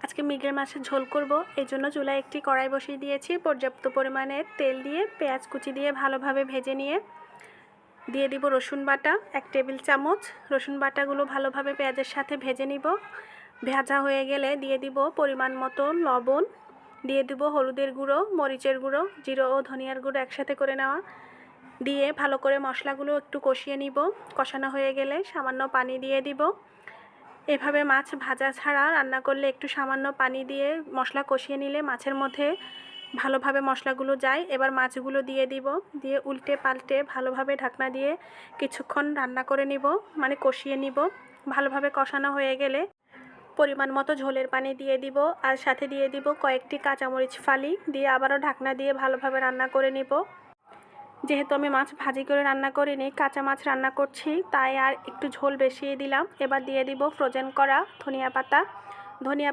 আজকে মৃগেল মাছের ঝোল করব। এই জন্য চুলায় একটি কড়াই বসিয়ে দিয়েছি। পর্যাপ্ত পরিমাণে তেল দিয়ে পেঁয়াজ কুচি দিয়ে ভালোভাবে ভেজে নিয়ে দিয়ে দিব রসুন বাটা 1 টেবিল চামচ। রসুন বাটাগুলো ভালোভাবে পেঁয়াজের সাথে ভেজে নিব। ভাজা হয়ে গেলে দিয়ে দিব পরিমাণ মতো লবণ, দিয়ে দিব হলুদের গুঁড়ো, মরিচের গুঁড়ো, জিরা ও ধনিয়ার গুঁড়ো একসাথে করে নেওয়া, দিয়ে ভালো করে মশলাগুলো একটু কষিয়ে নিব। কষানো হয়ে গেলে সামান্য পানি দিয়ে দিব। এভাবে মাছ ভাজা ছাড়া রান্না করলে একটু সামান্য পানি দিয়ে মশলা কষিয়ে নিলে মাছের মধ্যে ভালোভাবে মশলাগুলো যায়। এবার মাছগুলো দিয়ে দিব, দিয়ে উল্টে পাল্টে ভালোভাবে ঢাকনা দিয়ে কিছুক্ষণ রান্না করে নিব, মানে কষিয়ে নিব। ভালোভাবে কষানো হয়ে গেলে পরিমাণ মতো ঝোলের পানি দিয়ে দিব, আর সাথে দিয়ে দিব কয়েকটি কাঁচামরিচ ফালি, দিয়ে আবারও ঢাকনা দিয়ে ভালোভাবে রান্না করে নিব। যেহেতু আমি মাছ ভাজি করে রান্না করিনি, কাঁচা মাছ রান্না করছি, তাই আর একটু ঝোল বেশিয়ে দিলাম। এবার দিয়ে দিব ফ্রোজেন করা ধনিয়া পাতা।